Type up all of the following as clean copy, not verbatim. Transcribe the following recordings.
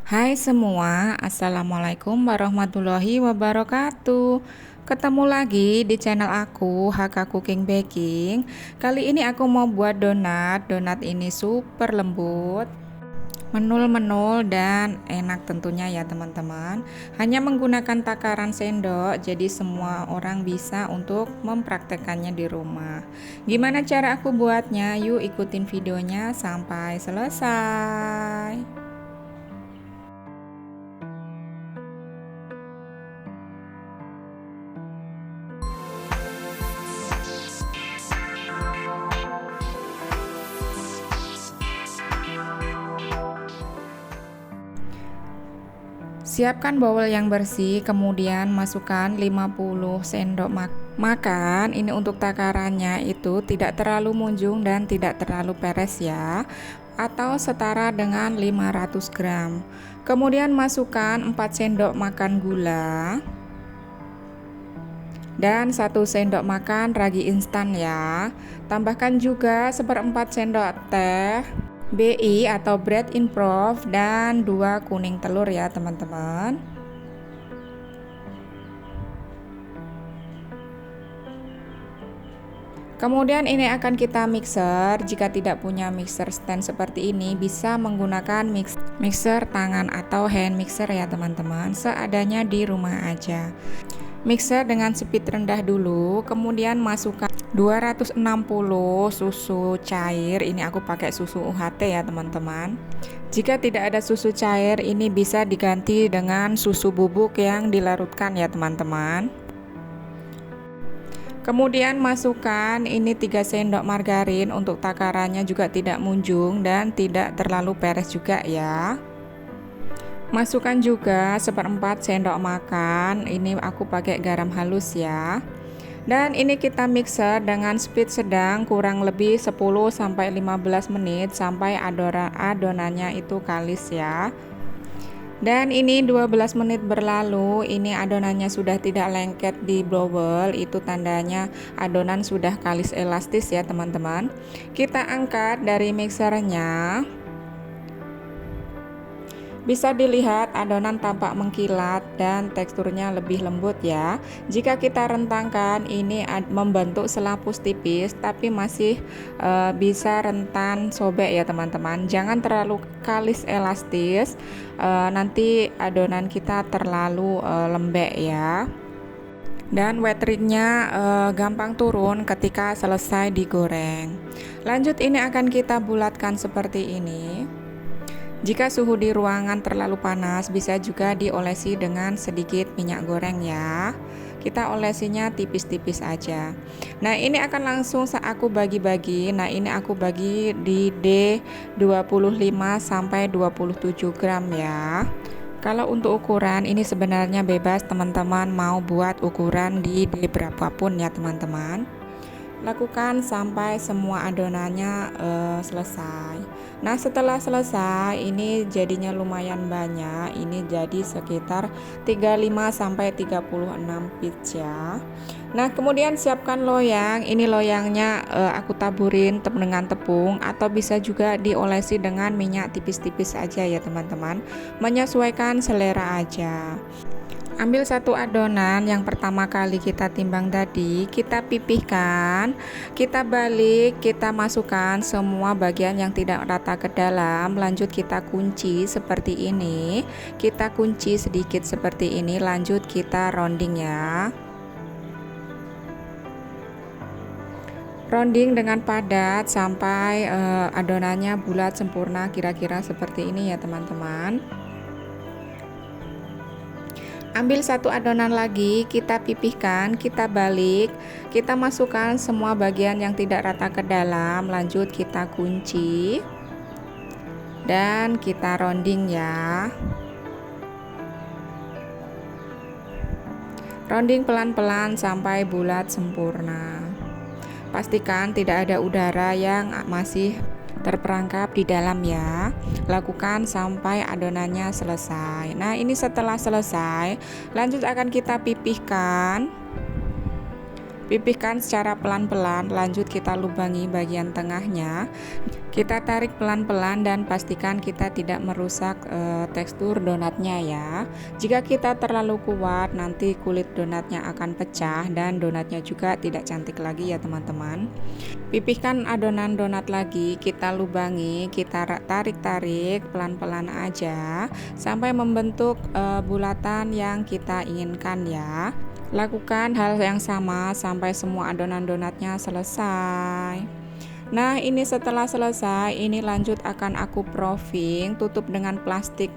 Hai semua, Assalamualaikum warahmatullahi wabarakatuh. Ketemu lagi di channel aku, HK Cooking Baking. Kali ini aku mau buat donat. Donat ini super lembut, menul-menul dan enak tentunya ya teman-teman. Hanya menggunakan takaran sendok, jadi semua orang bisa untuk mempraktekannya di rumah. Gimana cara aku buatnya? Yuk ikutin videonya sampai selesai. Siapkan bowl yang bersih, kemudian masukkan 50 sendok makan. Ini untuk takarannya itu tidak terlalu munjung dan tidak terlalu peres ya, atau setara dengan 500 gram. Kemudian masukkan 4 sendok makan gula dan 1 sendok makan ragi instan ya. Tambahkan juga 1/4 sendok teh BI atau bread improve dan 2 kuning telur ya teman-teman. Kemudian ini akan kita mixer. Jika tidak punya mixer stand seperti ini, bisa menggunakan mixer tangan atau hand mixer ya teman-teman, seadanya di rumah aja. Mixer dengan speed rendah dulu, kemudian masukkan 260 susu cair. Ini aku pakai susu UHT ya teman-teman. Jika tidak ada susu cair, ini bisa diganti dengan susu bubuk yang dilarutkan ya teman-teman. Kemudian masukkan ini 3 sendok margarin. Untuk takarannya juga tidak munjung dan tidak terlalu peres juga ya. Masukkan juga 1/4 sendok makan. Ini aku pakai garam halus ya. Dan ini kita mixer dengan speed sedang kurang lebih 10-15 menit sampai adonannya itu kalis ya. Dan ini 12 menit berlalu, ini adonannya sudah tidak lengket di bowl, itu tandanya adonan sudah kalis elastis ya teman-teman. Kita angkat dari mixernya. Bisa dilihat adonan tampak mengkilat dan teksturnya lebih lembut ya. Jika kita rentangkan, ini membentuk selapus tipis tapi masih bisa rentan sobek ya teman-teman. Jangan terlalu kalis elastis, nanti adonan kita terlalu lembek ya. Dan wet rate-nya gampang turun ketika selesai digoreng. Lanjut, ini akan kita bulatkan seperti ini. Jika suhu di ruangan terlalu panas, bisa juga diolesi dengan sedikit minyak goreng ya. Kita olesinya tipis-tipis aja. Nah, ini akan langsung aku bagi-bagi. Nah, ini aku bagi di D25 sampai 27 gram ya. Kalau untuk ukuran ini sebenarnya bebas teman-teman mau buat ukuran di D berapapun ya teman-teman. Lakukan sampai semua adonannya selesai. Nah, setelah selesai ini jadinya lumayan banyak. Ini jadi sekitar 35 sampai 36 piece ya. Nah, kemudian siapkan loyang. Ini loyangnya aku taburin dengan tepung atau bisa juga diolesi dengan minyak tipis-tipis aja ya teman-teman. Menyesuaikan selera aja. Ambil satu adonan yang pertama kali kita timbang tadi, kita pipihkan, kita balik, kita masukkan semua bagian yang tidak rata ke dalam. Lanjut kita kunci seperti ini, kita kunci sedikit seperti ini. Lanjut kita rounding ya, rounding dengan padat sampai adonannya bulat sempurna, kira-kira seperti ini ya teman-teman. Ambil satu adonan lagi, kita pipihkan, kita balik, kita masukkan semua bagian yang tidak rata ke dalam. Lanjut kita kunci dan kita rounding ya. Rounding pelan-pelan sampai bulat sempurna. Pastikan tidak ada udara yang masih terperangkap di dalam ya. Lakukan sampai adonannya selesai. Nah, ini setelah selesai, lanjut akan kita pipihkan Pipihkan secara pelan-pelan, lanjut kita lubangi bagian tengahnya. Kita tarik pelan-pelan dan pastikan kita tidak merusak tekstur donatnya ya. Jika kita terlalu kuat, nanti kulit donatnya akan pecah dan donatnya juga tidak cantik lagi ya teman-teman. Pipihkan adonan donat lagi, kita lubangi, kita tarik-tarik pelan-pelan aja sampai membentuk bulatan yang kita inginkan ya. Lakukan hal yang sama sampai semua adonan donatnya selesai. Nah, ini setelah selesai, ini lanjut akan aku proofing, tutup dengan plastik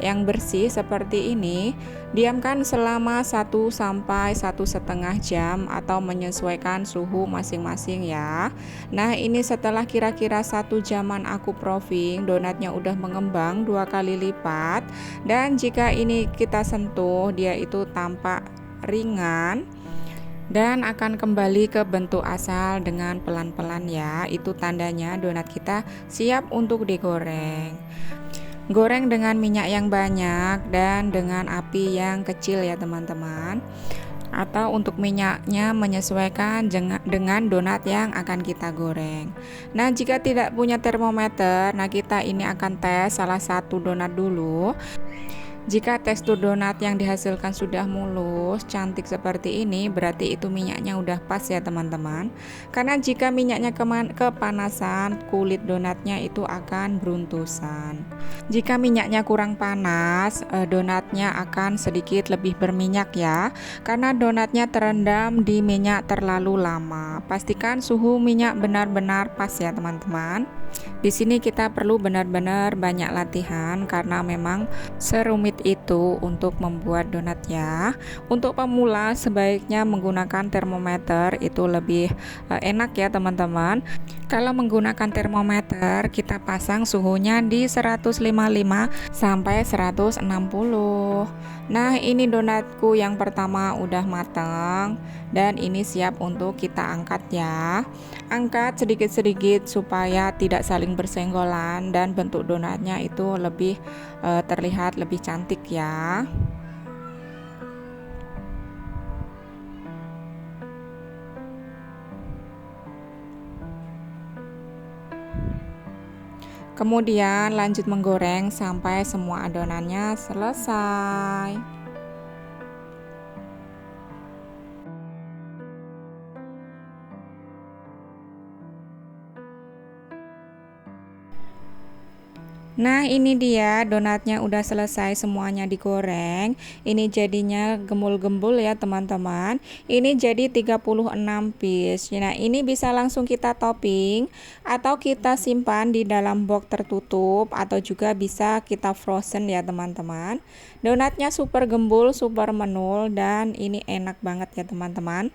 yang bersih seperti ini. Diamkan selama 1 sampai 1,5 jam atau menyesuaikan suhu masing-masing ya. Nah, ini setelah kira-kira 1 jaman aku proofing, donatnya udah mengembang 2 kali lipat. Dan jika ini kita sentuh, dia itu tampak ringan dan akan kembali ke bentuk asal dengan pelan-pelan ya. Itu tandanya donat kita siap untuk digoreng. Goreng dengan minyak yang banyak dan dengan api yang kecil ya teman-teman. Atau untuk minyaknya menyesuaikan dengan donat yang akan kita goreng. Nah, jika tidak punya termometer, nah kita ini akan tes salah satu donat dulu. Jika tekstur donat yang dihasilkan sudah mulus, cantik seperti ini, berarti itu minyaknya udah pas ya teman-teman. Karena jika minyaknya kepanasan, kulit donatnya itu akan beruntusan. Jika minyaknya kurang panas, donatnya akan sedikit lebih berminyak ya. Karena donatnya terendam di minyak terlalu lama. Pastikan suhu minyak benar-benar pas ya teman-teman. Di sini kita perlu benar-benar banyak latihan karena memang serumit itu untuk membuat donat ya. Untuk pemula sebaiknya menggunakan termometer, itu lebih enak ya teman-teman. Kalau menggunakan termometer, kita pasang suhunya di 155 sampai 160. Nah, ini donatku yang pertama udah matang dan ini siap untuk kita angkat ya. Angkat sedikit-sedikit supaya tidak saling bersenggolan dan bentuk donatnya itu lebih terlihat lebih cantik ya. Kemudian lanjut menggoreng sampai semua adonannya selesai. Nah, ini dia donatnya udah selesai semuanya digoreng. Ini jadinya gembul-gembul ya teman-teman. Ini jadi 36 piece. Nah, ini bisa langsung kita topping atau kita simpan di dalam box tertutup atau juga bisa kita frozen ya teman-teman. Donatnya super gembul, super menul dan ini enak banget ya teman-teman.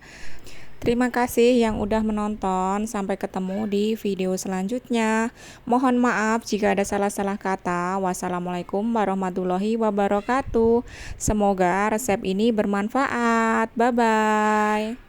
Terima kasih yang udah menonton. Sampai ketemu di video selanjutnya. Mohon maaf jika ada salah-salah kata. Wassalamualaikum warahmatullahi wabarakatuh. Semoga resep ini bermanfaat. Bye-bye.